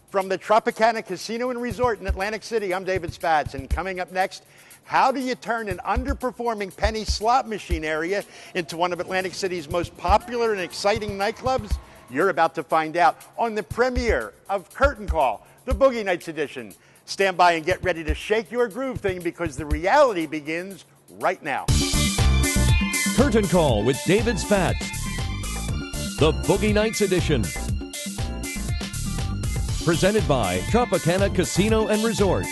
From the Tropicana Casino and Resort in Atlantic City, I'm David Spatz, and coming up next, how do you turn an underperforming penny slot machine area into one of Atlantic City's most popular and exciting nightclubs? You're about to find out on the premiere of Curtain Call, the Boogie Nights edition. Stand by and get ready to shake your groove thing because the reality begins right now. Curtain Call with David Spatz, the Boogie Nights edition. Presented by Tropicana Casino and Resort.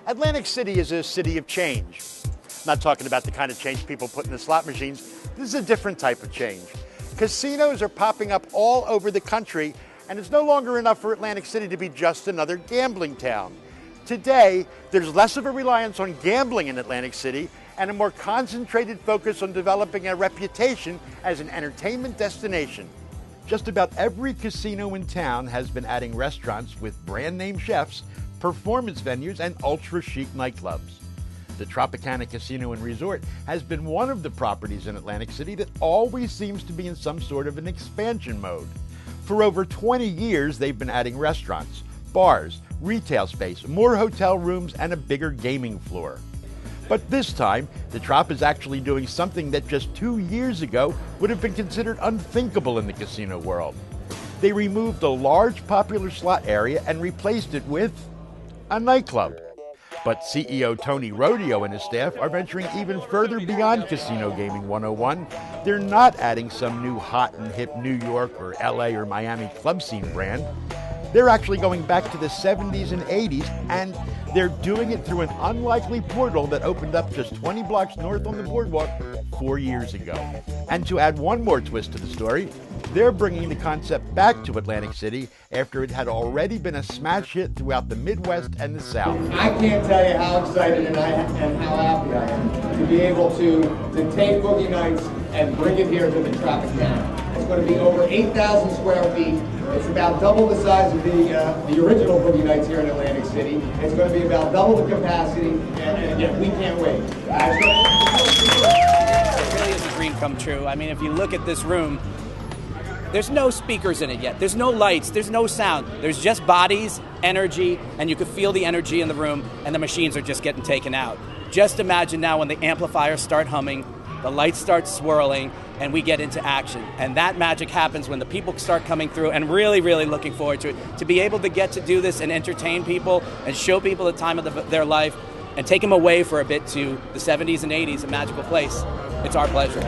Atlantic City is a city of change. I'm not talking about the kind of change people put in the slot machines. This is a different type of change. Casinos are popping up all over the country, and it's no longer enough for Atlantic City to be just another gambling town. Today, there's less of a reliance on gambling in Atlantic City and a more concentrated focus on developing a reputation as an entertainment destination. Just about every casino in town has been adding restaurants with brand name chefs, performance venues, and ultra chic nightclubs. The Tropicana Casino and Resort has been one of the properties in Atlantic City that always seems to be in some sort of an expansion mode. For over 20 years, they've been adding restaurants, bars, retail space, more hotel rooms, and a bigger gaming floor. But this time, the Trop is actually doing something that just 2 years ago would have been considered unthinkable in the casino world. They removed a large popular slot area and replaced it with a nightclub. But CEO Tony Rodeo and his staff are venturing even further beyond Casino Gaming 101. They're not adding some new hot and hip New York or LA or Miami club scene brand. They're actually going back to the 70s and 80s, and they're doing it through an unlikely portal that opened up just 20 blocks north on the boardwalk 4 years ago. And to add one more twist to the story, they're bringing the concept back to Atlantic City after it had already been a smash hit throughout the Midwest and the South. I can't tell you how excited and how happy I am to be able to take Boogie Nights and bring it here to the Tropicana. It's going to be over 8,000 square feet. It's about double the size of the original Boogie Nights here in Atlantic City. It's going to be about double the capacity, and again, we can't wait. It really is a dream come true. I mean, if you look at this room, there's no speakers in it yet. There's no lights. There's no sound. There's just bodies, energy, and you can feel the energy in the room, and the machines are just getting taken out. Just imagine now when the amplifiers start humming, the lights start swirling, and we get into action. And that magic happens when the people start coming through, and really, really looking forward to it. To be able to get to do this and entertain people and show people the time of their life and take them away for a bit to the 70s and 80s, a magical place. It's our pleasure.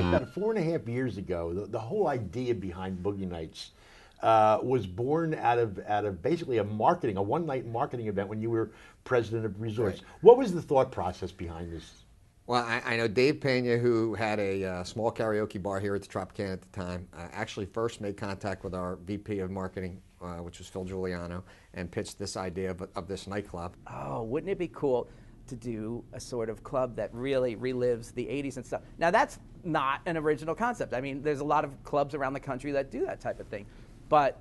About 4.5 years ago, the whole idea behind Boogie Nights was born out of basically a one-night marketing event when you were president of Resorts. Right. What was the thought process behind this? Well, I know Dave Pena, who had a small karaoke bar here at the Tropicana at the time, actually first made contact with our VP of marketing, which was Phil Giuliano, and pitched this idea of this nightclub. Oh, wouldn't it be cool to do a sort of club that really relives the 80s and stuff? Now, that's not an original concept. I mean, there's a lot of clubs around the country that do that type of thing. But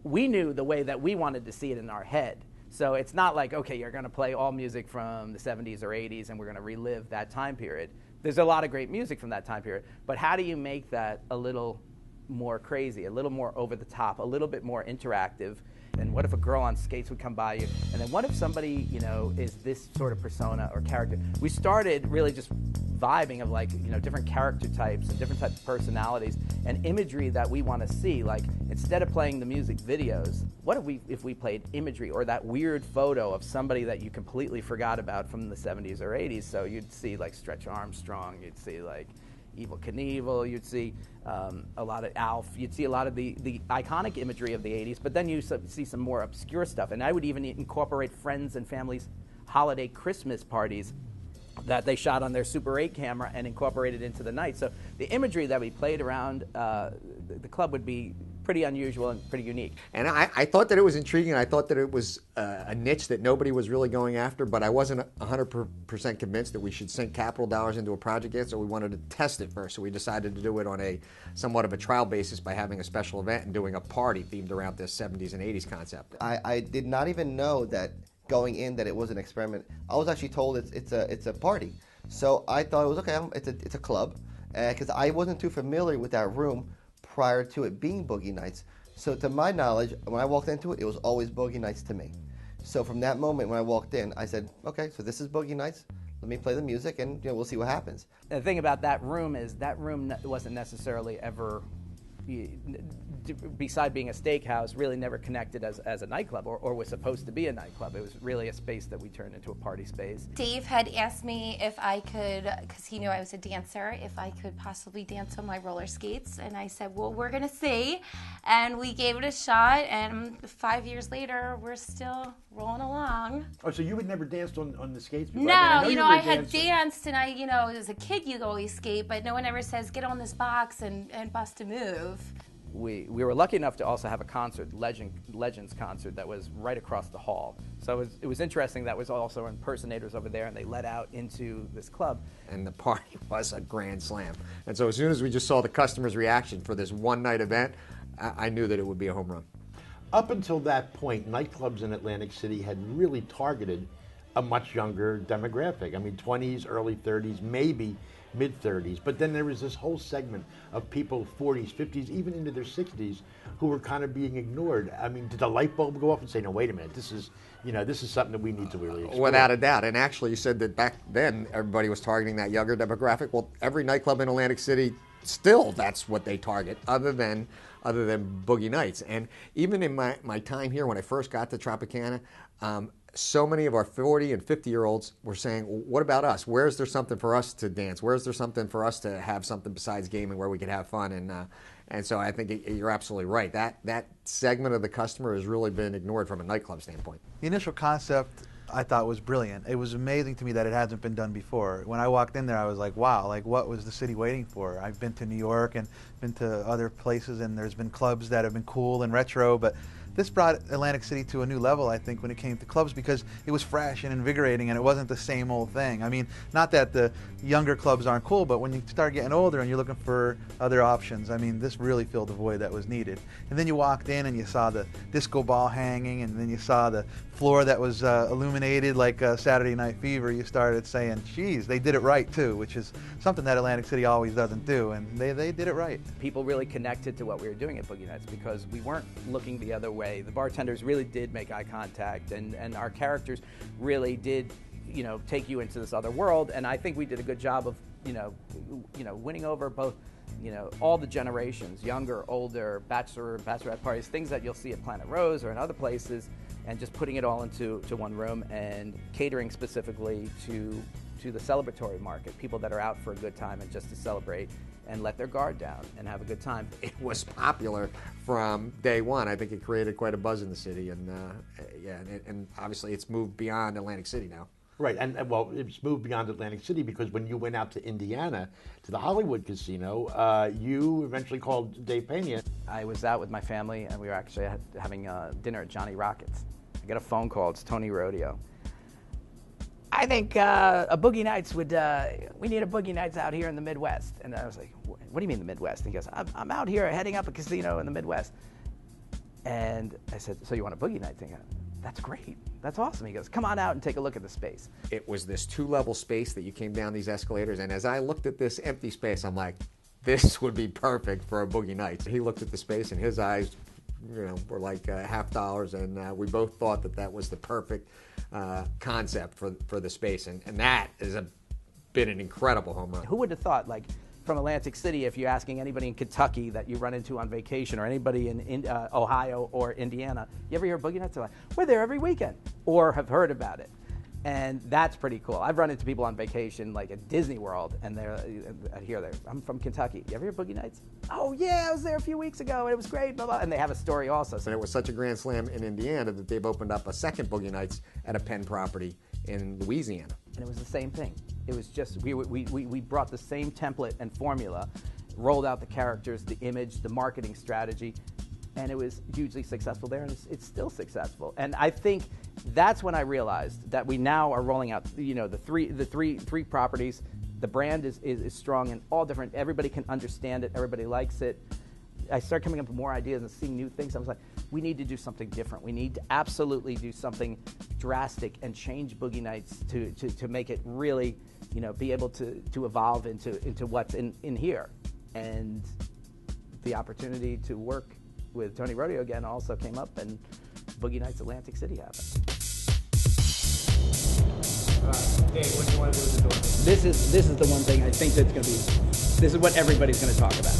we knew the way that we wanted to see it in our head. So it's not like, okay, you're going to play all music from the 70s or 80s and we're going to relive that time period. There's a lot of great music from that time period. But how do you make that a little more crazy, a little more over the top, a little bit more interactive? And what if a girl on skates would come by you? And then what if somebody, is this sort of persona or character? We started really just vibing of different character types and different types of personalities and imagery that we want to see. Like, instead of playing the music videos, what if we played imagery or that weird photo of somebody that you completely forgot about from the 70s or 80s? So you'd see like Stretch Armstrong, you'd see like Evel Knievel, you'd see a lot of Alf, you'd see a lot of the iconic imagery of the 80s, but then you see some more obscure stuff. And I would even incorporate friends and families' holiday Christmas parties that they shot on their Super 8 camera and incorporated into the night. So the imagery that we played around the club would be pretty unusual and pretty unique. And I thought that it was intriguing. I thought that it was a niche that nobody was really going after, but I wasn't 100% convinced that we should sink capital dollars into a project yet, so we wanted to test it first. So we decided to do it on a somewhat of a trial basis by having a special event and doing a party themed around this 70s and 80s concept. I did not even know that going in that it was an experiment. I was actually told it's a party. So I thought it was okay. It's a club, because I wasn't too familiar with that room prior to it being Boogie Nights. So to my knowledge, when I walked into it, it was always Boogie Nights to me. So from that moment when I walked in, I said, okay, so this is Boogie Nights. Let me play the music, and we'll see what happens. The thing about that room is that room wasn't necessarily ever, beside being a steakhouse, really never connected as a nightclub or was supposed to be a nightclub. It was really a space that we turned into a party space. Dave had asked me if I could, because he knew I was a dancer, if I could possibly dance on my roller skates. And I said, well, we're going to see. And we gave it a shot. And 5 years later, we're still rolling along. Oh, so you had never danced on the skates before? No, I mean, I had danced, and as a kid you always skate, but no one ever says, get on this box and bust a move. We were lucky enough to also have a concert, Legends concert, that was right across the hall. So it was interesting. That was also impersonators over there, and they let out into this club. And the party was a grand slam. And so as soon as we just saw the customers' reaction for this one-night event, I knew that it would be a home run. Up until that point, nightclubs in Atlantic City had really targeted a much younger demographic. I mean, 20s, early 30s, maybe mid-30s. But then there was this whole segment of people 40s, 50s, even into their 60s, who were kind of being ignored. I mean, did the light bulb go off and say, no, wait a minute, this is something that we need to really explore? Without a doubt. And actually, you said that back then everybody was targeting that younger demographic. Well, every nightclub in Atlantic City, still that's what they target, other than Boogie Nights. And even in my time here, when I first got to Tropicana, so many of our 40 and 50-year-olds were saying, well, what about us? Where's there something for us to dance? Where's there something for us to have something besides gaming where we could have fun? And so I think you're absolutely right. That segment of the customer has really been ignored from a nightclub standpoint. The initial concept I thought was brilliant. It was amazing to me that it hasn't been done before. When I walked in there, I was like, wow, like what was the city waiting for? I've been to New York and been to other places, and there's been clubs that have been cool and retro, but this brought Atlantic City to a new level, I think, when it came to clubs, because it was fresh and invigorating, and it wasn't the same old thing. I mean, not that the younger clubs aren't cool, but when you start getting older and you're looking for other options, I mean, this really filled the void that was needed. And then you walked in and you saw the disco ball hanging, and then you saw the floor that was illuminated like Saturday Night Fever. You started saying, geez, they did it right, too, which is something that Atlantic City always doesn't do, and they did it right. People really connected to what we were doing at Boogie Nights because we weren't looking the other way. The bartenders really did make eye contact, and our characters really did, take you into this other world. And I think we did a good job of, winning over both, all the generations, younger, older, bachelor, bachelorette parties, things that you'll see at Planet Rose or in other places, and just putting it all into one room and catering specifically to the celebratory market, people that are out for a good time and just to celebrate and let their guard down and have a good time. It was popular from day one. I think it created quite a buzz in the city, and and obviously it's moved beyond Atlantic City now. Right, and well, it's moved beyond Atlantic City because when you went out to Indiana, to the Hollywood Casino, you eventually called Dave Pena. I was out with my family, and we were actually having dinner at Johnny Rockets. I get a phone call. It's Tony Rodeo. I think a Boogie Nights we need a Boogie Nights out here in the Midwest. And I was like, what do you mean the Midwest? And he goes, I'm out here heading up a casino in the Midwest. And I said, so you want a Boogie Nights? And he goes, that's great. That's awesome. He goes, come on out and take a look at the space. It was this 2-level space that you came down these escalators, and as I looked at this empty space, I'm like, this would be perfect for a Boogie Nights. He looked at the space, and his eyes were like $50, and we both thought that was the perfect concept for the space, and that has been an incredible home run. Who would have thought, like, from Atlantic City, if you're asking anybody in Kentucky that you run into on vacation, or anybody in Ohio or Indiana, you ever hear Boogie Nights? They're like, we're there every weekend, or have heard about it. And that's pretty cool. I've run into people on vacation, like at Disney World, and I'm from Kentucky. You ever hear Boogie Nights? Oh yeah, I was there a few weeks ago, and it was great, blah, blah. And they have a story also. And it was such a grand slam in Indiana that they've opened up a second Boogie Nights at a Penn property in Louisiana. And it was the same thing. It was just, we brought the same template and formula, rolled out the characters, the image, the marketing strategy, and it was hugely successful there, and it's still successful. And I think that's when I realized that we now are rolling out, the three properties. The brand is strong and all different. Everybody can understand it. Everybody likes it. I started coming up with more ideas and seeing new things. I was like, we need to do something different. We need to absolutely do something drastic and change Boogie Nights to make it really, be able to evolve into what's in here. And the opportunity to work with Tony Rodeo again also came up, and Boogie Nights Atlantic City happened. Dave, what do you want to do with the door? This is the one thing I think that's going to be. This is what everybody's going to talk about.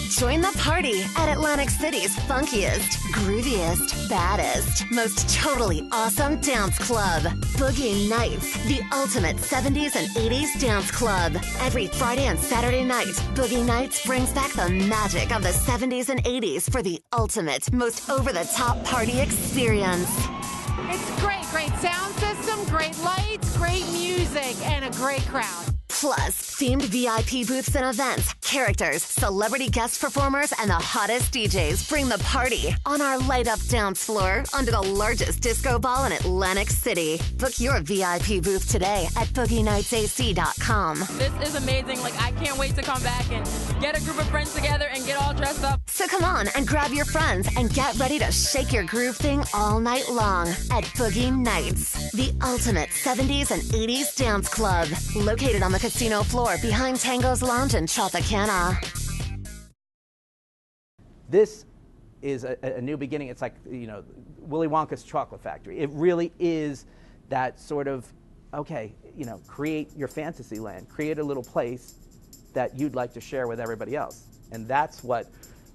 Join the party at Atlantic City's funkiest, grooviest, baddest, most totally awesome dance club. Boogie Nights, the ultimate 70s and 80s dance club. Every Friday and Saturday night, Boogie Nights brings back the magic of the 70s and 80s for the ultimate, most over-the-top party experience. It's great sound system, great lights, great music, and a great crowd. Plus, themed VIP booths and events, characters, celebrity guest performers, and the hottest DJs bring the party on our light-up dance floor under the largest disco ball in Atlantic City. Book your VIP booth today at BoogieNightsAC.com. This is amazing. I can't wait to come back and get a group of friends together and get all dressed up. So come on and grab your friends and get ready to shake your groove thing all night long at Boogie Nights, the ultimate 70s and 80s dance club, located on the casino floor behind Tango's Lounge in Tropicana. This is a new beginning. It's like, Willy Wonka's chocolate factory. It really is that sort of, create your fantasy land, create a little place that you'd like to share with everybody else. And that's what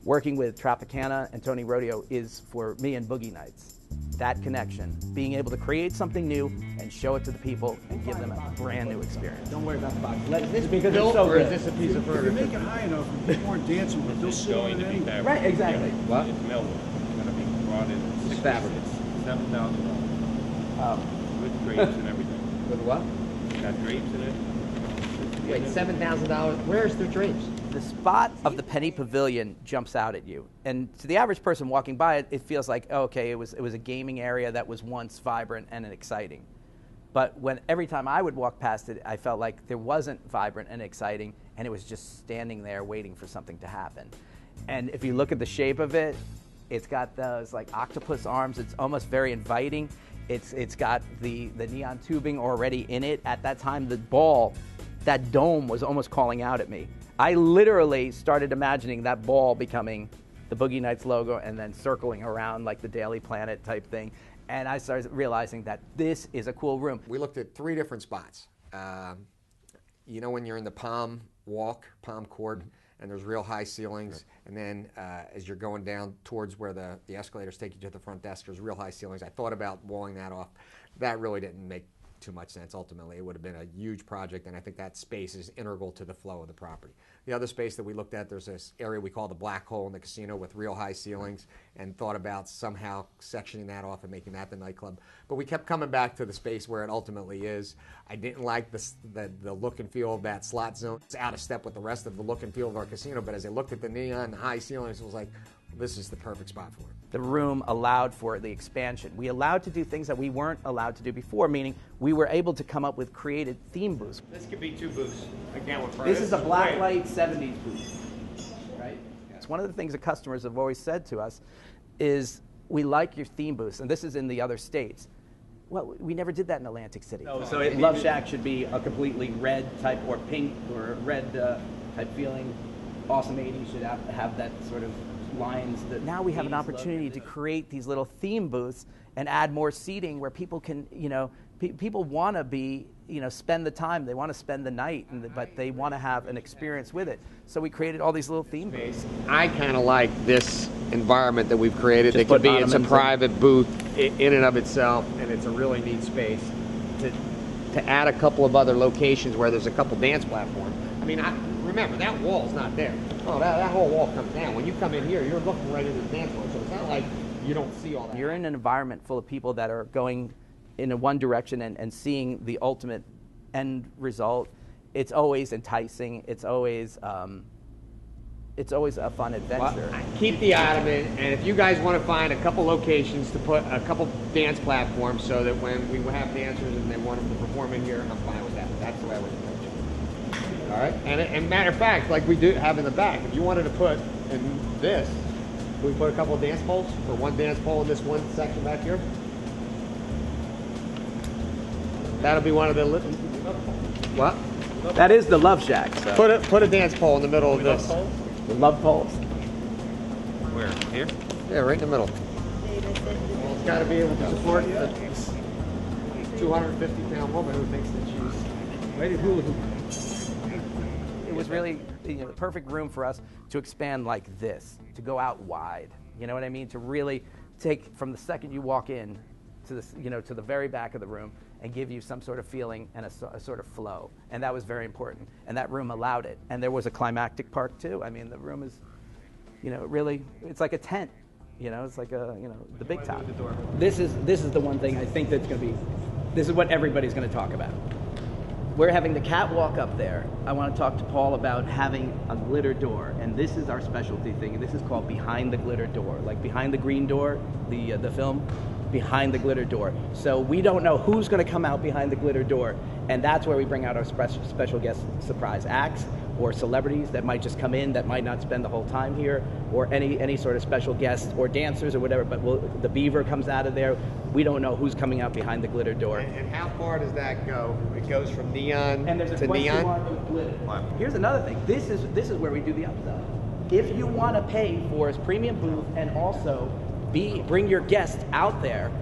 working with Tropicana and Tony Rodeo is for me and Boogie Nights. That connection, being able to create something new and show it to the people and give them a brand new experience. Don't worry about the box. Is this because it's so good? Is this a piece of furniture? If you make it high enough, people aren't dancing with it. They'll sit on it anyway. Right, exactly. What? It's millwood. It's going to be brought in. It's fabric. It's $7,000. With drapes and everything. With what? It's got drapes in it. Wait, $7,000? Where's the drapes? The spot of the Penny Pavilion jumps out at you, and to the average person walking by it, it feels like, it was a gaming area that was once vibrant and exciting. But every time I would walk past it, I felt like there wasn't vibrant and exciting, and it was just standing there waiting for something to happen. And if you look at the shape of it, it's got those octopus arms. It's almost very inviting. It's got the neon tubing already in it. At that time, the ball, that dome was almost calling out at me. I literally started imagining that ball becoming the Boogie Nights logo and then circling around like the Daily Planet type thing. And I started realizing that this is a cool room. We looked at 3 different spots. When you're in the Palm Court, and there's real high ceilings, and then as you're going down towards where the escalators take you to the front desk, there's real high ceilings. I thought about walling that off. That really didn't make too much sense. Ultimately, it would have been a huge project, and I think that space is integral to the flow of the property. The other space that we looked at, there's this area we call the black hole in the casino with real high ceilings, and thought about somehow sectioning that off and making that the nightclub. But we kept coming back to the space where it ultimately is. I didn't like the look and feel of that slot zone. It's out of step with the rest of the look and feel of our casino, but as I looked at the neon high ceilings, it was like, this is the perfect spot for it. The room allowed for the expansion. We allowed to do things that we weren't allowed to do before, meaning we were able to come up with created theme booths. This could be 2 booths. This is a blacklight 70s booth, right? It's one of the things that customers have always said to us is, we like your theme booths, and this is in the other states. Well, we never did that in Atlantic City. So Love Shack should be a completely red type or pink or red type feeling. Awesome 80s should have that sort of lines. Now we have an opportunity to create these little theme booths and add more seating where people can, people want to be, spend the time. They want to spend the night, but they want to have an experience with it. So we created all these little theme booths. I kind of like this environment that we've created. It's a private booth in and of itself, and it's a really neat space to add a couple of other locations where there's a couple dance platforms. I mean, remember, that wall's not there. Oh, that whole wall comes down. When you come in here, you're looking right into the dance floor, so it's not like you don't see all that. You're in an environment full of people that are going in one direction and seeing the ultimate end result. It's always enticing. It's always a fun adventure. Well, keep the eye of it, and if you guys want to find a couple locations to put a couple dance platforms so that when we have dancers and they want them to perform in here, I'm fine with that. That's the way I would approach it. All right? And matter of fact, like we do have in the back, if you wanted to put in this, can we put a couple of dance poles, or one dance pole in this one section back here? That'll be one of the what? That is the Love Shack. So. Put a dance pole in the middle of this. The Love Poles. Where? Here? Yeah, right in the middle. Well, it's got to be able to support a 250-pound woman who thinks that she's ready to hula hoop. It was really the perfect room for us to expand like this, to go out wide. You know what I mean? To really take from the second you walk in to the to the very back of the room and give you some sort of feeling and a sort of flow. And that was very important. And that room allowed it. And there was a climactic part too. I mean, the room is, really, it's like a tent. It's like the big top. This is the one thing I think that's going to be, this is what everybody's going to talk about. We're having the catwalk up there. I want to talk to Paul about having a glitter door, and this is our specialty thing, and this is called Behind the Glitter Door. Like Behind the Green Door, the film, Behind the Glitter Door. So we don't know who's going to come out behind the glitter door, and that's where we bring out our special guest surprise acts, or celebrities that might just come in that might not spend the whole time here, or any sort of special guests or dancers or whatever, but the beaver comes out of there. We don't know who's coming out behind the glitter door. And how far does that go? It goes from neon and there's a to question neon? mark with glitter. Here's another thing. This is where we do the upsell. If you want to pay for a premium booth and also bring your guests out there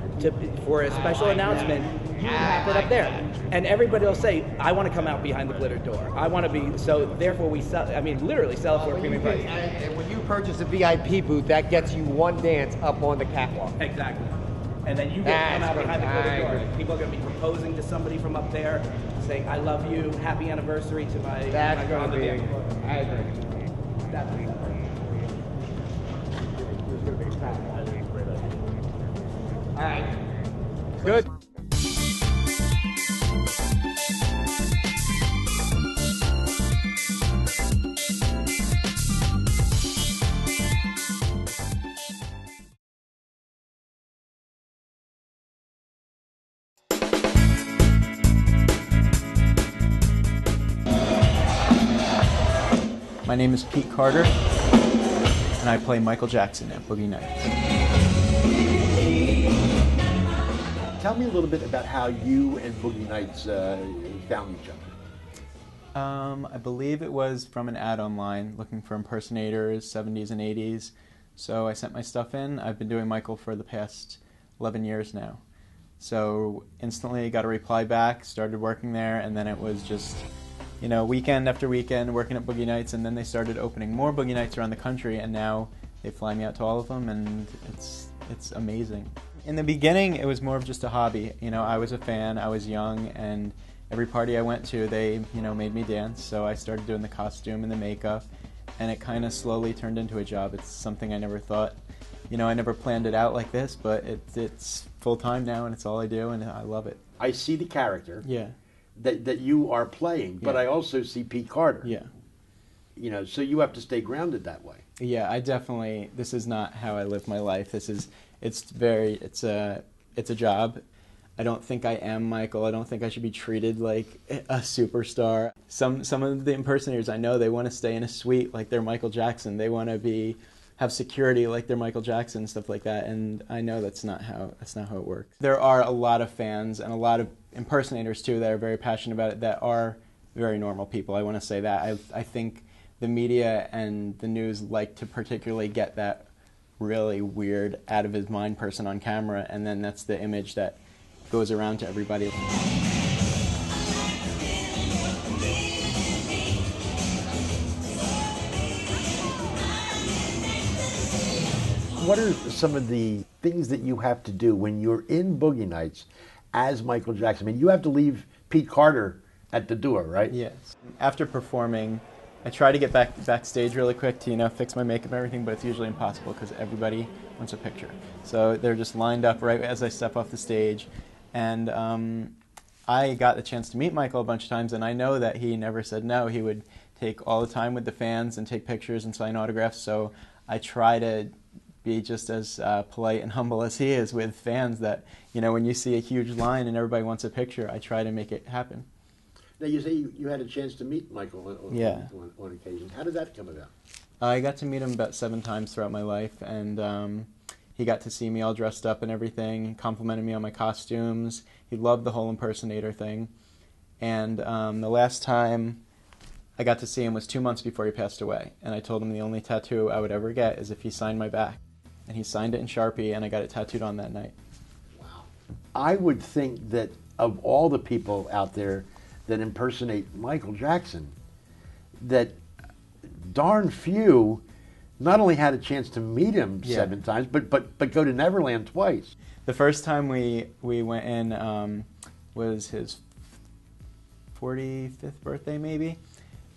for a special announcement, you have it up there. And everybody will say, I want to come out behind the glitter door. I want to be, so therefore we sell, literally sell it for a premium price. And when you purchase a VIP booth, that gets you one dance up on the catwalk. Exactly. And then you get to come out behind the glitter door. People are going to be proposing to somebody from up there, saying, I love you, happy anniversary to my... That's going to be, I agree. That's what There's going to be a catwalk. All right. Good. My name is Pete Carter, and I play Michael Jackson at Boogie Nights. Tell me a little bit about how you and Boogie Nights found each other. I believe it was from an ad online looking for impersonators, 70s and 80s. So I sent my stuff in. I've been doing Michael for the past 11 years now. So instantly got a reply back, started working there, and then it was just, weekend after weekend working at Boogie Nights, and then they started opening more Boogie Nights around the country, and now they fly me out to all of them, and it's amazing. In the beginning, it was more of just a hobby. I was a fan, I was young, and every party I went to, they, made me dance, so I started doing the costume and the makeup, and it kind of slowly turned into a job. It's something I never thought, I never planned it out like this, but it's full-time now, and it's all I do, and I love it. I see the character. Yeah. That you are playing, but I also see Pete Carter. Yeah. So you have to stay grounded that way. Yeah, this is not how I live my life. It's a job. I don't think I am Michael. I don't think I should be treated like a superstar. Some of the impersonators I know, they want to stay in a suite like they're Michael Jackson. They want to have security like they're Michael Jackson, stuff like that. And I know that's not how it works. There are a lot of fans and a lot of impersonators too that are very passionate about it, that are very normal people. I want to say that. I think the media and the news like to particularly get that really weird, out of his mind person on camera, and then that's the image that goes around to everybody. What are some of the things that you have to do when you're in Boogie Nights as Michael Jackson? You have to leave Pete Carter at the door, right? Yes. After performing, I try to get backstage really quick to, fix my makeup and everything, but it's usually impossible because everybody wants a picture. So they're just lined up right as I step off the stage. And I got the chance to meet Michael a bunch of times, and I know that he never said no. He would take all the time with the fans and take pictures and sign autographs. So I try to be just as polite and humble as he is with fans, that, when you see a huge line and everybody wants a picture, I try to make it happen. Now, you say you had a chance to meet Michael on occasion. How did that come about? I got to meet him about 7 times throughout my life, and he got to see me all dressed up and everything, complimented me on my costumes. He loved the whole impersonator thing. And the last time I got to see him was 2 months before he passed away, and I told him the only tattoo I would ever get is if he signed my back. And he signed it in Sharpie, and I got it tattooed on that night. I would think that of all the people out there that impersonate Michael Jackson, that darn few not only had a chance to meet him 7 times, but go to Neverland twice. The first time we went in was his 45th birthday, maybe,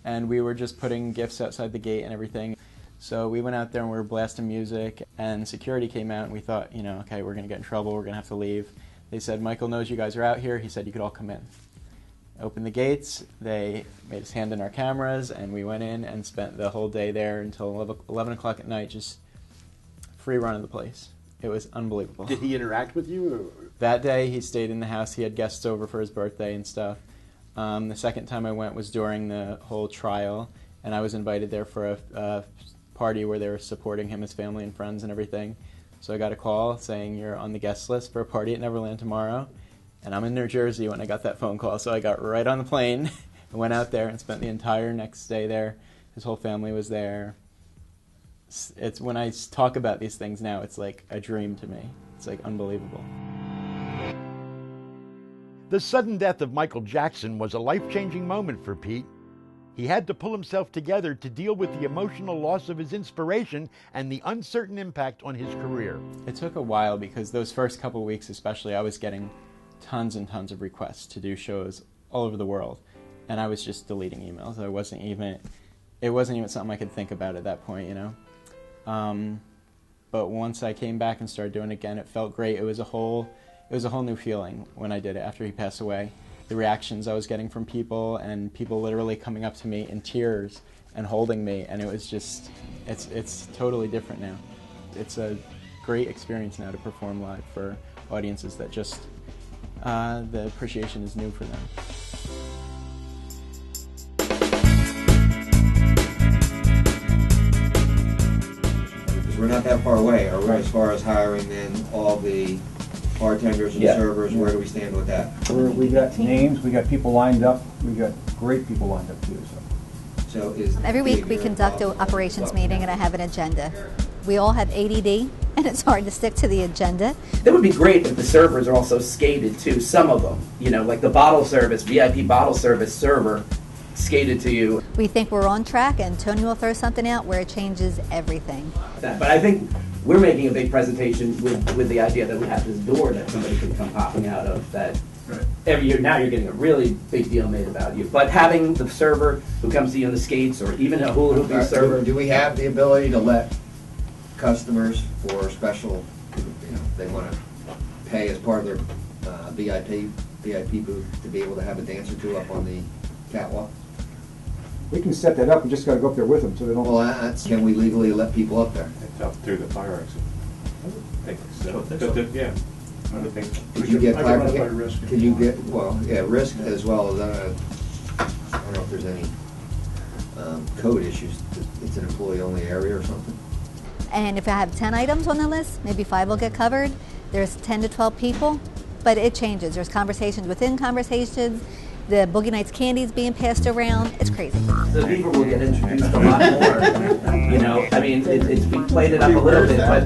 and we were just putting gifts outside the gate and everything. So we went out there and we were blasting music, and security came out, and we thought, you know, okay, we're going to get in trouble, we're going to have to leave. They said, Michael knows you guys are out here. He said you could all come in. Opened the gates, they made us hand in our cameras, and we went in and spent the whole day there until 11 o'clock at night, just free run of the place. It was unbelievable. Did he interact with you? Or? That day he stayed in the house. He had guests over for his birthday and stuff. The second time I went was during the whole trial, and I was invited there for a party where they were supporting him, his family and friends and everything. So I got a call saying you're on the guest list for a party at Neverland tomorrow. And I'm in New Jersey when I got that phone call, so I got right on the plane and went out there and spent the entire next day there. His whole family was there. It's when I talk about these things now, it's like a dream to me. It's like unbelievable. The sudden death of Michael Jackson was a life-changing moment for Pete. He had to pull himself together to deal with the emotional loss of his inspiration and the uncertain impact on his career. It took a while because those first couple of weeks especially, I was getting tons and tons of requests to do shows all over the world, and I was just deleting emails. It wasn't even something I could think about at that point, you know. But once I came back and started doing it again, it felt great. It was a whole new feeling when I did it after he passed away. The reactions I was getting from people, and people literally coming up to me in tears and holding me, and it was just, it's totally different now. It's a great experience now to perform live for audiences that just the appreciation is new for them. Because we're not that far away, or we're as far as hiring then all the bartenders and servers. Where do we stand with that? We got names, we got people lined up, we got great people lined up too. So is every week we conduct an operations meeting and I have an agenda. We all have ADD and it's hard to stick to the agenda. That would be great if the servers are also skated too, some of them. You know, like the bottle service, VIP bottle service server skated to you. We think we're on track and Tony will throw something out where it changes everything. But I think we're making a big presentation with the idea that we have this door that somebody can come popping out of that every year. Now you're getting a really big deal made about you. But having the server who comes to you on the skates, or even a hula hooping server. Do we have the ability to let customers for special, you know, they want to pay as part of their VIP booth to be able to have a dance or two up on the catwalk? We can set that up, we just got to go up there with them so they don't... Well, can we legally let people up there? It's up through the fire exit. I think so. Yeah. Could you get clarification? Could you get, well, yeah, risk as well as, I don't know if there's any code issues. It's an employee-only area or something. And if I have 10 items on the list, maybe 5 will get covered. There's 10 to 12 people, but it changes. There's conversations within conversations. The Boogie Nights candies being passed around. It's crazy. The people will get introduced a lot more. You know, I mean, we played it up a little bit, but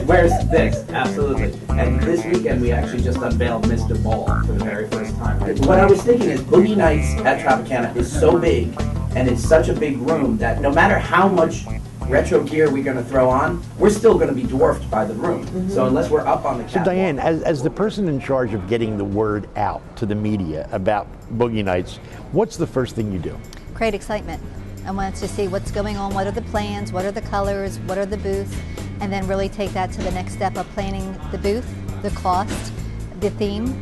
where's this? Absolutely. And this weekend we actually just unveiled Mr. Ball for the very first time. What I was thinking is Boogie Nights at Tropicana is so big, and it's such a big room that no matter how much retro gear we're going to throw on, we're still going to be dwarfed by the room. Mm-hmm. So unless we're up on the catwalk. So Diane, as the person in charge of getting the word out to the media about Boogie Nights, what's the first thing you do? Create excitement. I want to see what's going on, what are the plans, what are the colors, what are the booths, and then really take that to the next step of planning the booth, the cost, the theme,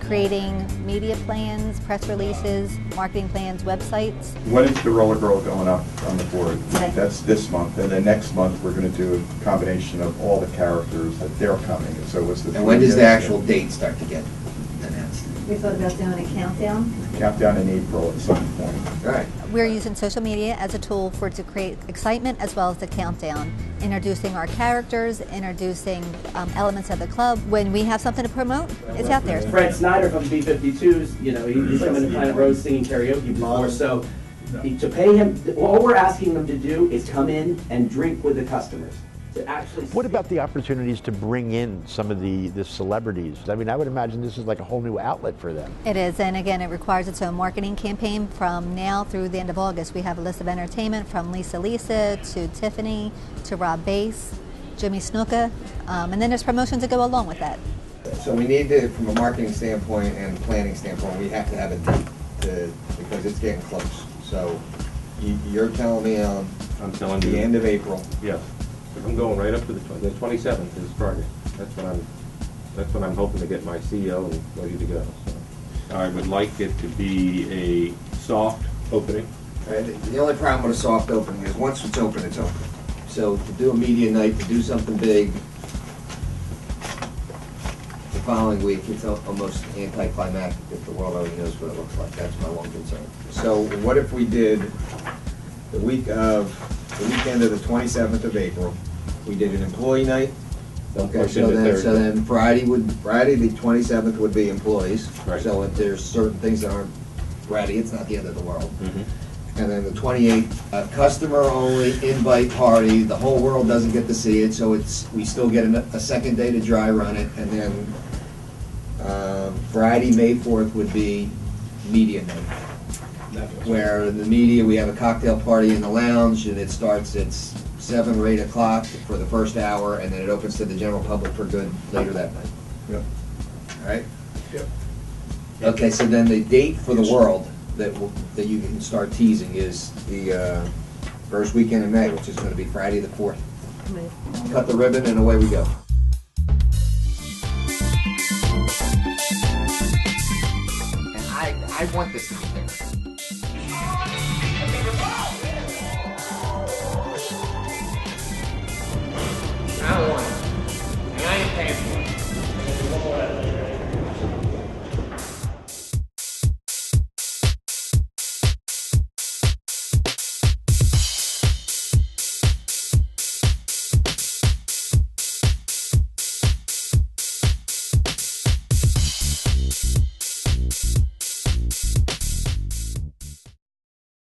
creating media plans, press releases, marketing plans, websites. When is the Roller Girl going up on the board? That's this month, and then next month we're going to do a combination of all the characters that they're coming. So what's the? And when does the actual date start to get announced? We thought about doing a countdown. Countdown in April at some point. Right. We're using social media as a tool to create excitement as well as the countdown, introducing our characters, introducing elements of the club. When we have something to promote, it's out there. Fred Snyder from B-52s, you know, he's coming to Planet Rose singing karaoke before, so to pay him, all we're asking them to do is come in and drink with the customers. To actually what about the opportunities to bring in some of the celebrities? I mean, I would imagine this is like a whole new outlet for them. It is, and again, it requires its own marketing campaign from now through the end of August. We have a list of entertainment from Lisa to Tiffany to Rob Bass, Jimmy Snuka, and then there's promotions that go along with that. So we need to, from a marketing standpoint and planning standpoint, we have to have a date because it's getting close. So you're telling me I'm telling the you end of April. Yes. I'm going right up to the 27th is Friday. That's when I'm hoping to get my CEO and ready to go. So I would like it to be a soft opening. Right. The only problem with a soft opening is once it's open, it's open. So to do a media night, to do something big, the following week, it's almost anticlimactic if the world already knows what it looks like. That's my one concern. So what if we did the weekend of the 27th of April, we did an employee night. Okay, so then Friday the 27th would be employees. Right. So if there's certain things that aren't ready, it's not the end of the world. Mm-hmm. And then the 28th, customer only invite party. The whole world doesn't get to see it, so we still get a second day to dry run it. And then Friday, May 4th would be media night, where the media, we have a cocktail party in the lounge, and it starts at 7 or 8 o'clock for the first hour, and then it opens to the general public for good later that night. Yep. All right? Yep. Okay, so then the date for the world that you can start teasing is the first weekend in May, which is going to be Friday the 4th. Cut the ribbon and away we go. And I want this to be there.